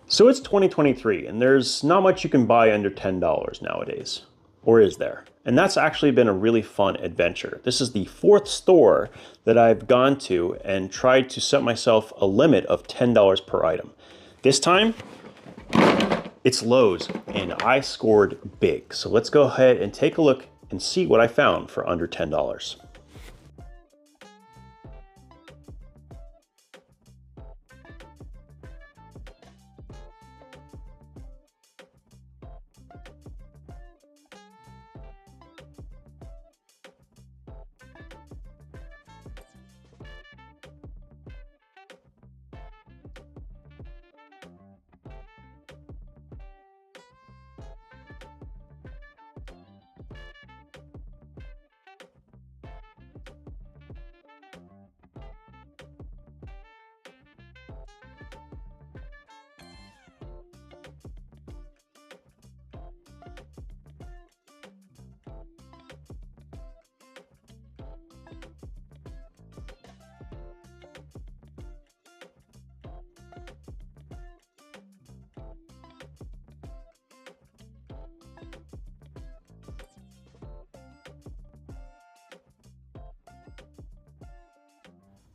So it's 2023, and there's not much you can buy under $10 nowadays. Or is there? And that's actually been a really fun adventure. This is the fourth store that I've gone to and tried to set myself a limit of $10 per item. This time, it's Lowe's, and I scored big. So let's go ahead and take a look and see what I found for under $10.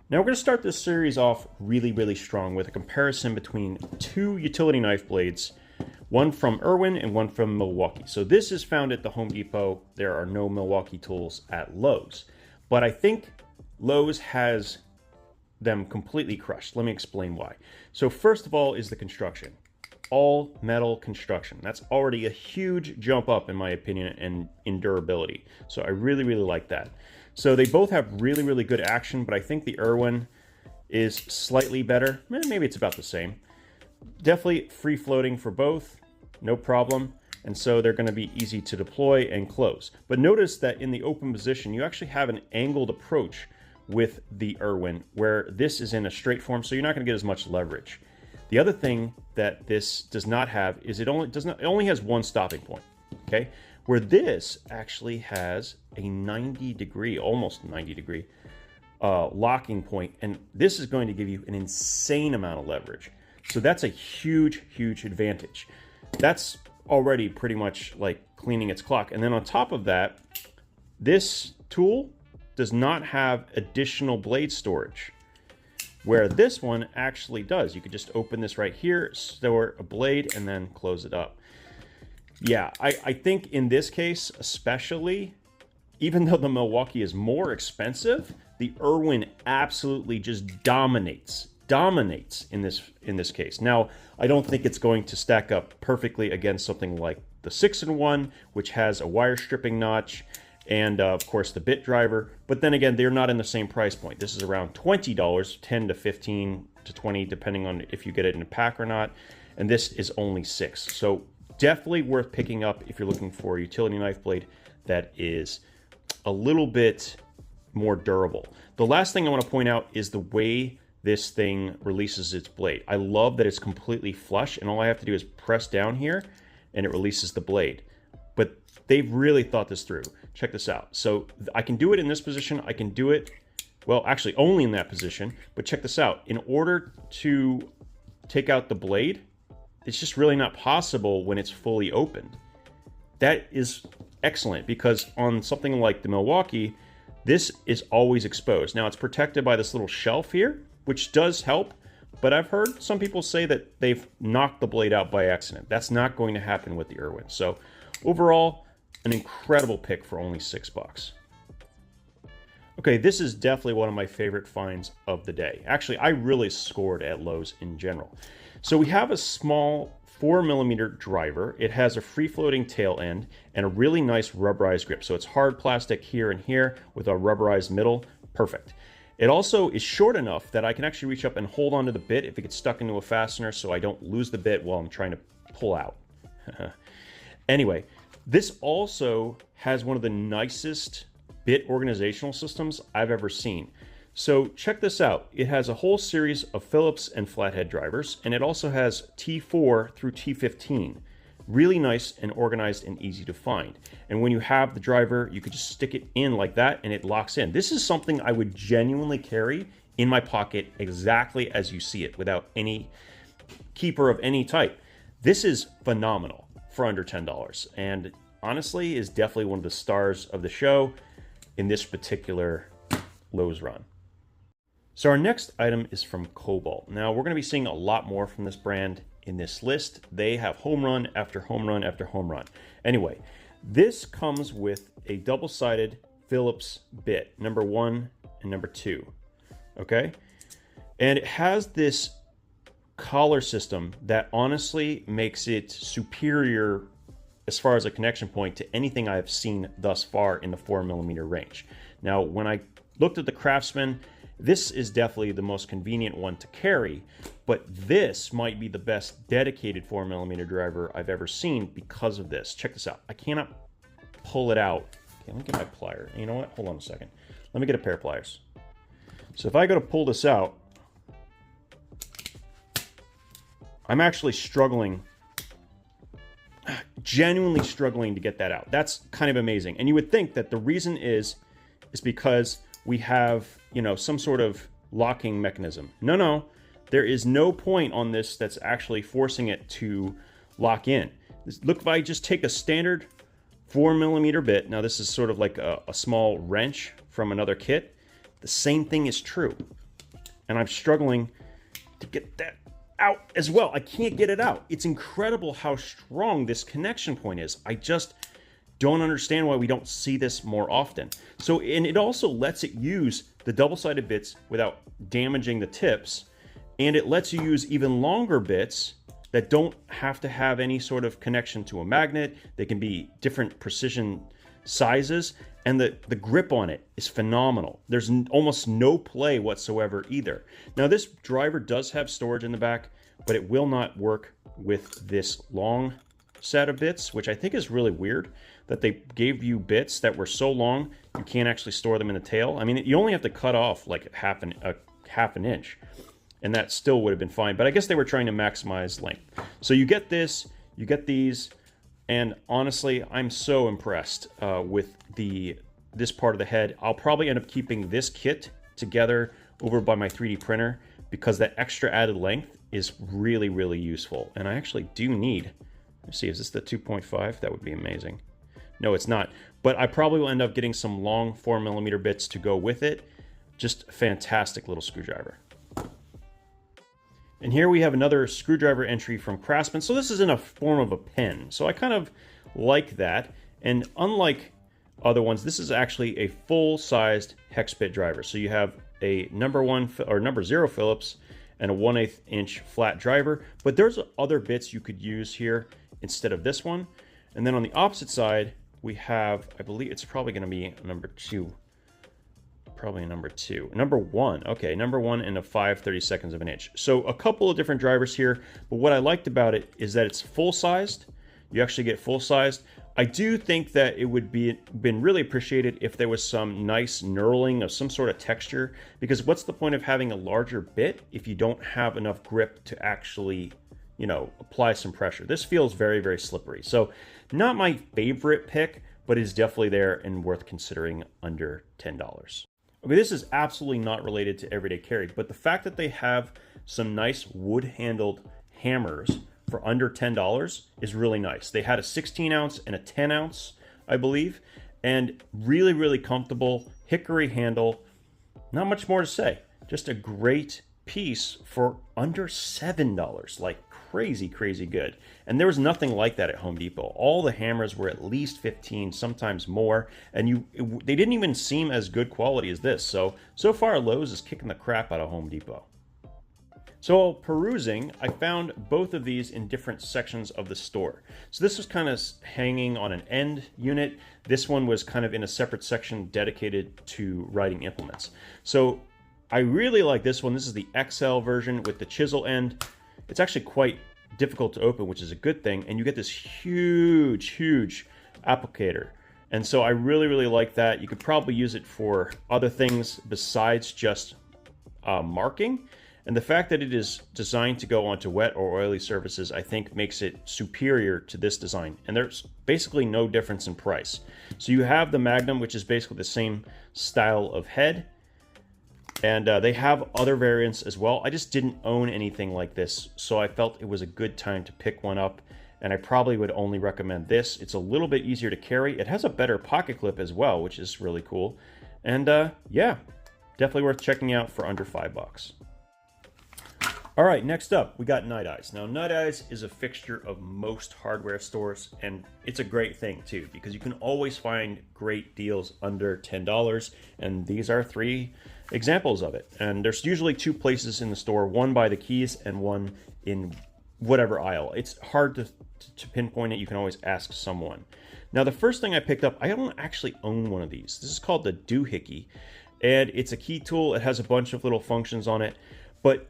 Now we're going to start this series off really strong with a comparison between two utility knife blades, one from Irwin and one from Milwaukee. So this is found at the Home Depot. There are no Milwaukee tools at Lowe's, but I think Lowe's has them completely crushed. Let me explain why. So first of all is the construction. All metal construction. That's already a huge jump up in my opinion and in durability. So I really like that. So they both have really good action, but I think the Irwin is slightly better. Maybe it's about the same. Definitely free floating for both, no problem. And so they're going to be easy to deploy and close. But notice that in the open position, you actually have an angled approach with the Irwin, where this is in a straight form, so you're not going to get as much leverage. The other thing that this does not have is it only has one stopping point, okay? Where this actually has a 90-degree, almost 90-degree locking point, and this is going to give you an insane amount of leverage. So that's a huge advantage. That's already pretty much like cleaning its clock. And then on top of that, this tool does not have additional blade storage, where this one actually does. You could just open this right here, store a blade, and then close it up. Yeah, I think in this case, especially, even though the Milwaukee is more expensive, the Irwin absolutely just dominates in this case. Now, I don't think it's going to stack up perfectly against something like the 6-in-1, which has a wire stripping notch, and of course the bit driver. But then again, they're not in the same price point. This is around $20, $10 to $15 to $20, depending on if you get it in a pack or not. And this is only $6. So definitely worth picking up if you're looking for a utility knife blade that is a little bit more durable. The last thing I want to point out is the way this thing releases its blade. I love that it's completely flush, and all I have to do is press down here and it releases the blade. But they've really thought this through. Check this out. So I can do it in this position. I can do it, well, actually only in that position. But check this out. In order to take out the blade, it's just really not possible when it's fully opened. That is excellent, because on something like the Milwaukee, this is always exposed. Now it's protected by this little shelf here, which does help, but I've heard some people say that they've knocked the blade out by accident. That's not going to happen with the Irwin. So overall, an incredible pick for only $6. Okay, this is definitely one of my favorite finds of the day. Actually, I really scored at Lowe's in general. So we have a small 4mm driver. It has a free-floating tail end and a really nice rubberized grip. So it's hard plastic here and here with a rubberized middle. Perfect. It also is short enough that I can actually reach up and hold onto the bit if it gets stuck into a fastener, so I don't lose the bit while I'm trying to pull out. Anyway, this also has one of the nicest bit organizational systems I've ever seen. So check this out. It has a whole series of Phillips and flathead drivers, and it also has T4 through T15. Really nice and organized and easy to find. And when you have the driver, you could just stick it in like that and it locks in. This is something I would genuinely carry in my pocket exactly as you see it, without any keeper of any type. This is phenomenal for under $10, and honestly is definitely one of the stars of the show in this particular Lowe's run. So our next item is from Cobalt. Now we're going to be seeing a lot more from this brand in this list. They have home run after home run after home run. Anyway, this comes with a double-sided Phillips bit, number 1 and number 2. Okay? And it has this collar system that honestly makes it superior as far as a connection point to anything I've seen thus far in the 4mm range. Now, when I looked at the Craftsman, this is definitely the most convenient one to carry, but this might be the best dedicated 4mm driver I've ever seen because of this. Check this out. I cannot pull it out. Okay, let me get my plier. You know what? Hold on a second. Let me get a pair of pliers. So if I go to pull this out, I'm actually struggling, genuinely struggling to get that out. That's kind of amazing. And you would think that the reason is because we have, you know, some sort of locking mechanism. No, there is no point on this that's actually forcing it to lock in. Look, if I just take a standard 4mm bit, now this is sort of like a small wrench from another kit, the same thing is true. And I'm struggling to get that out as well. I can't get it out. It's incredible how strong this connection point is. I just don't understand why we don't see this more often. So, and it also lets it use the double-sided bits without damaging the tips, and it lets you use even longer bits that don't have to have any sort of connection to a magnet. They can be different precision sizes, and the grip on it is phenomenal. There's almost no play whatsoever either. Now, this driver does have storage in the back, but it will not work with this long set of bits, which I think is really weird that they gave you bits that were so long you can't actually store them in the tail. I mean, you only have to cut off like half an inch, and that still would have been fine. But I guess they were trying to maximize length. So you get this, you get these, and honestly, I'm so impressed with this part of the head. I'll probably end up keeping this kit together over by my 3D printer because that extra added length is really, really useful. And I actually do need, let's see, is this the 2.5? That would be amazing. No, it's not. But I probably will end up getting some long 4mm bits to go with it. Just a fantastic little screwdriver. And here we have another screwdriver entry from Craftsman. So this is in a form of a pen. So I kind of like that. And unlike other ones, this is actually a full-sized hex bit driver. So you have a number 0 Phillips and a 1/8 inch flat driver. But there's other bits you could use here instead of this one. And then on the opposite side, we have, I believe it's probably going to be number 2. Probably a number 2. Number 1. Okay, number 1 and a 5/32 of an inch. So a couple of different drivers here, but what I liked about it is that it's full-sized. You actually get full-sized. I do think that it would been really appreciated if there was some nice knurling of some sort of texture, because what's the point of having a larger bit if you don't have enough grip to actually, you know, apply some pressure? This feels very, very slippery. So not my favorite pick, but is definitely there and worth considering under $10. Okay, this is absolutely not related to everyday carry, but the fact that they have some nice wood-handled hammers for under $10 is really nice. They had a 16 ounce and a 10 ounce, I believe, and really, really comfortable hickory handle. Not much more to say. Just a great piece for under $7. Like crazy, crazy good. And there was nothing like that at Home Depot. All the hammers were at least 15, sometimes more, and they didn't even seem as good quality as this. So far Lowe's is kicking the crap out of Home Depot. So while perusing, I found both of these in different sections of the store. So this was kind of hanging on an end unit. This one was kind of in a separate section dedicated to writing implements. So I really like this one. This is the XL version with the chisel end. It's actually quite difficult to open, which is a good thing. And you get this huge, huge applicator. And so I really, really like that. You could probably use it for other things besides just marking. And the fact that it is designed to go onto wet or oily surfaces, I think makes it superior to this design. And there's basically no difference in price. So you have the Magnum, which is basically the same style of head. And they have other variants as well. I just didn't own anything like this, so I felt it was a good time to pick one up, and I probably would only recommend this. It's a little bit easier to carry. It has a better pocket clip as well, which is really cool. And yeah, definitely worth checking out for under $5. All right, next up, we got Night Eyes. Now, Night Eyes is a fixture of most hardware stores, and it's a great thing too, because you can always find great deals under $10, and these are 3 examples of it. And there's usually 2 places in the store, one by the keys and one in whatever aisle. It's hard to pinpoint it. You can always ask someone. Now, the first thing I picked up, I don't actually own one of these. This is called the doohickey, and it's a key tool. It has a bunch of little functions on it, but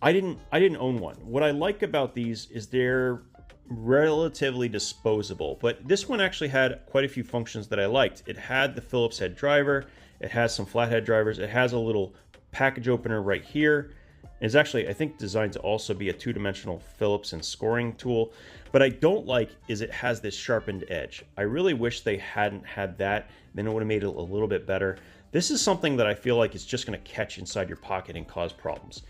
I didn't own one. What I like about these is they're relatively disposable, but this one actually had quite a few functions that I liked. It had the Phillips head driver, it has some flathead drivers, it has a little package opener right here. It's actually, I think, designed to also be a 2-dimensional Phillips and scoring tool. But I don't like is it has this sharpened edge. I really wish they hadn't had that, then it would have made it a little bit better. This is something that I feel like is just going to catch inside your pocket and cause problems.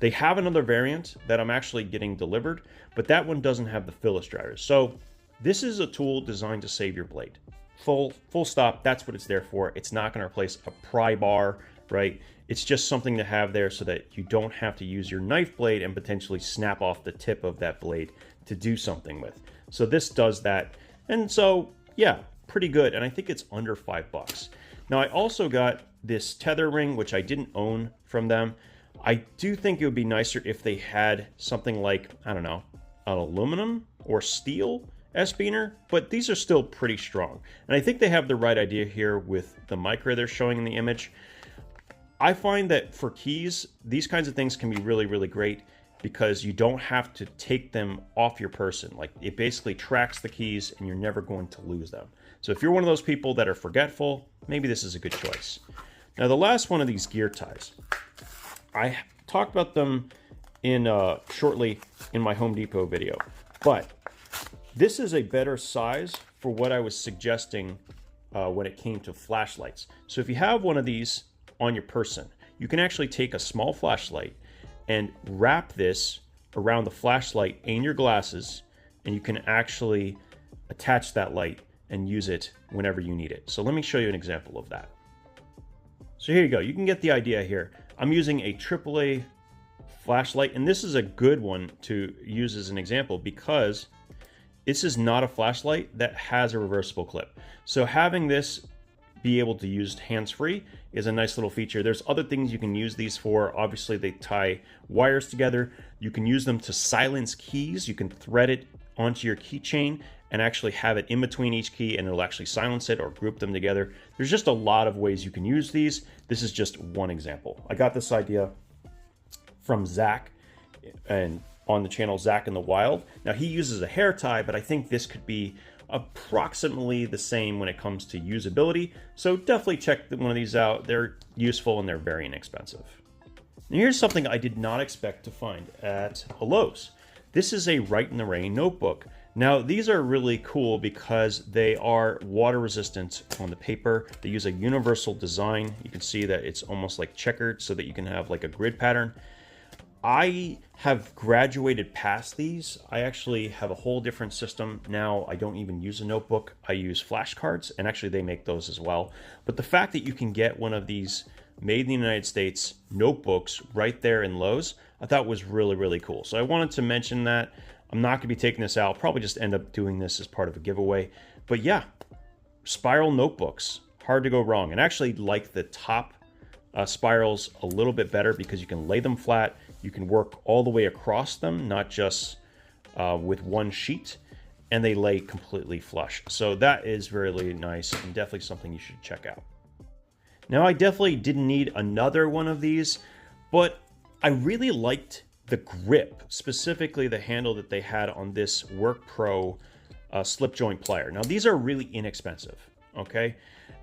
They have another variant that I'm actually getting delivered, but that one doesn't have the Phillips drivers. So this is a tool designed to save your blade. Full stop, that's what it's there for. It's not going to replace a pry bar, right? It's just something to have there so that you don't have to use your knife blade and potentially snap off the tip of that blade to do something with. So this does that. And so, yeah, pretty good. And I think it's under $5. Now, I also got this tether ring, which I didn't own from them. I do think it would be nicer if they had something like, I don't know, an aluminum or steel S-beaner, but these are still pretty strong. And I think they have the right idea here with the micro they're showing in the image. I find that for keys, these kinds of things can be really, really great because you don't have to take them off your person. Like, it basically tracks the keys and you're never going to lose them. So if you're one of those people that are forgetful, maybe this is a good choice. Now, the last one of these gear ties, I talked about them in shortly in my Home Depot video, but this is a better size for what I was suggesting when it came to flashlights. So if you have one of these on your person, you can actually take a small flashlight and wrap this around the flashlight and your glasses, and you can actually attach that light and use it whenever you need it. So let me show you an example of that. So here you go. You can get the idea here. I'm using a AAA flashlight, and this is a good one to use as an example because this is not a flashlight that has a reversible clip. So having this be able to use hands-free is a nice little feature. There's other things you can use these for. Obviously, they tie wires together. You can use them to silence keys. You can thread it onto your keychain and actually have it in between each key, and it'll actually silence it or group them together. There's just a lot of ways you can use these. This is just one example. I got this idea from Zach, and on the channel Zach in the Wild. Now, he uses a hair tie, but I think this could be approximately the same when it comes to usability. So definitely check one of these out. They're useful and they're very inexpensive. Now, here's something I did not expect to find at a Lowe's. This is a Write in the Rain notebook. Now, these are really cool because they are water resistant on the paper. They use a universal design. You can see that it's almost like checkered so that you can have like a grid pattern. I have graduated past these. I actually have a whole different system now. I don't even use a notebook. I use flashcards, and actually they make those as well. But the fact that you can get one of these made in the United States notebooks right there in Lowe's, I thought was really, really cool. So I wanted to mention that. I'm not going to be taking this out. I'll probably just end up doing this as part of a giveaway. But yeah, spiral notebooks, hard to go wrong. And actually like the top spirals a little bit better because you can lay them flat. You can work all the way across them, not just with one sheet, and they lay completely flush. So that is really nice and definitely something you should check out. Now, I definitely didn't need another one of these, but I really liked the grip, specifically the handle that they had on this Work Pro slip joint plier. Now, these are really inexpensive, okay?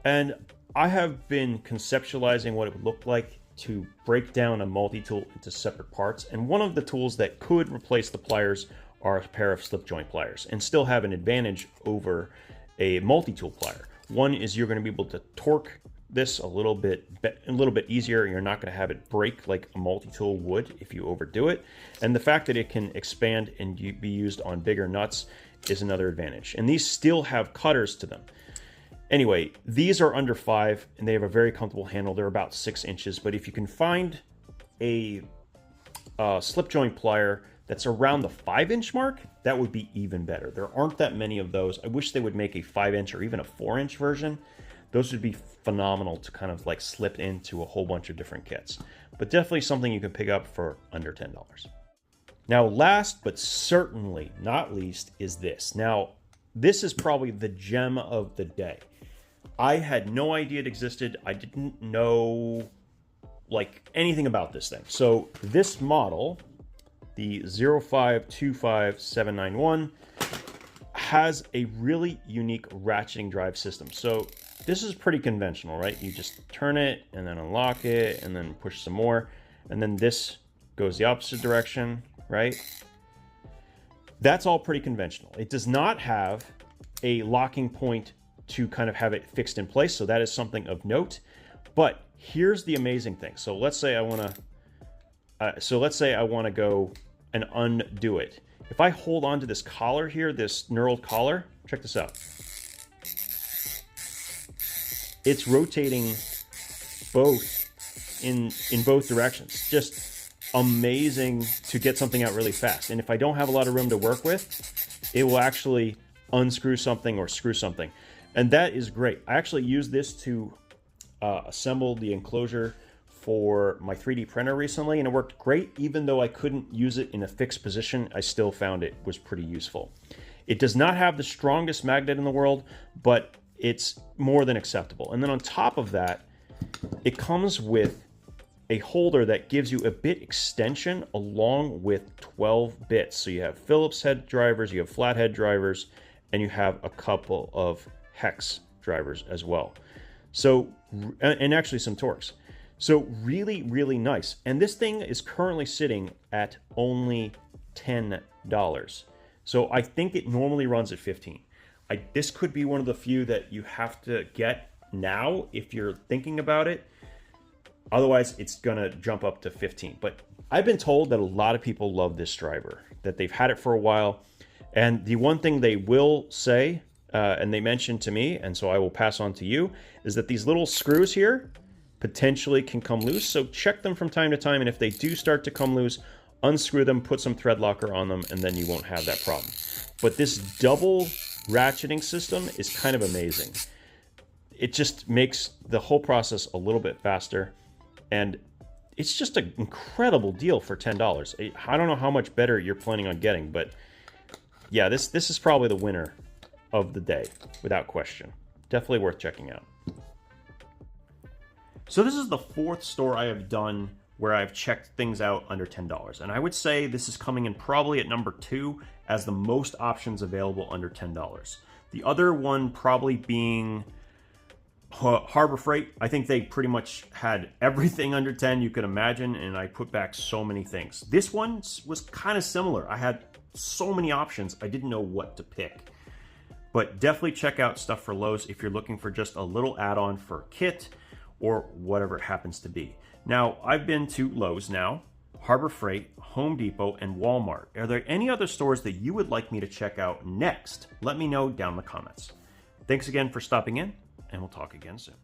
And I have been conceptualizing what it would look like to break down a multi-tool into separate parts, and one of the tools that could replace the pliers are a pair of slip joint pliers and still have an advantage over a multi-tool plier. One is you're going to be able to torque this a little bit easier. You're not going to have it break like a multi-tool would if you overdo it. And the fact that it can expand and be used on bigger nuts is another advantage. And these still have cutters to them. Anyway, these are under 5 and they have a very comfortable handle. They're about 6 inches, but if you can find a slip joint plier that's around the 5-inch mark, that would be even better. There aren't that many of those. I wish they would make a 5-inch or even a 4-inch version. Those would be phenomenal to kind of like slip into a whole bunch of different kits, but definitely something you can pick up for under $10. Now, last but certainly not least is this. Now, this is probably the gem of the day. I had no idea it existed. I didn't know like anything about this thing. So this model, the 0525791, has a really unique ratcheting drive system. So this is pretty conventional, right? You just turn it and then unlock it and then push some more. And then this goes the opposite direction, right? That's all pretty conventional. It does not have a locking point to kind of have it fixed in place. So that is something of note. But here's the amazing thing. So let's say I want to, go and undo it. If I hold on to this collar here, this knurled collar, check this out. It's rotating both in both directions. Just amazing to get something out really fast. And if I don't have a lot of room to work with, it will actually unscrew something or screw something. And that is great. I actually used this to assemble the enclosure for my 3D printer recently, and it worked great. Even though I couldn't use it in a fixed position, I still found it was pretty useful. It does not have the strongest magnet in the world, but it's more than acceptable. And then on top of that, it comes with a holder that gives you a bit extension along with 12 bits. So you have Phillips head drivers, you have flathead drivers, and you have a couple of hex drivers as well. So, and actually some Torx. So really, really nice. And this thing is currently sitting at only $10. So I think it normally runs at 15. This could be one of the few that you have to get now if you're thinking about it. Otherwise, it's gonna jump up to 15. But I've been told that a lot of people love this driver, that they've had it for a while. And the one thing they will say, and they mentioned to me, and so I will pass on to you, is that these little screws here potentially can come loose. So check them from time to time, and if they do start to come loose, unscrew them, put some thread locker on them, and then you won't have that problem. But this double ratcheting system is kind of amazing. It just makes the whole process a little bit faster, and it's just an incredible deal for $10. I don't know how much better you're planning on getting, but yeah, this is probably the winner of the day, without question. Definitely worth checking out. So this is the 4th store I have done where I've checked things out under $10. And I would say this is coming in probably at number 2 as the most options available under $10. The other one probably being Harbor Freight. I think they pretty much had everything under 10 you could imagine, and I put back so many things. This one was kind of similar. I had so many options, I didn't know what to pick. But definitely check out stuff for Lowe's if you're looking for just a little add-on for a kit or whatever it happens to be. Now, I've been to Lowe's now, Harbor Freight, Home Depot, and Walmart. Are there any other stores that you would like me to check out next? Let me know down in the comments. Thanks again for stopping in, and we'll talk again soon.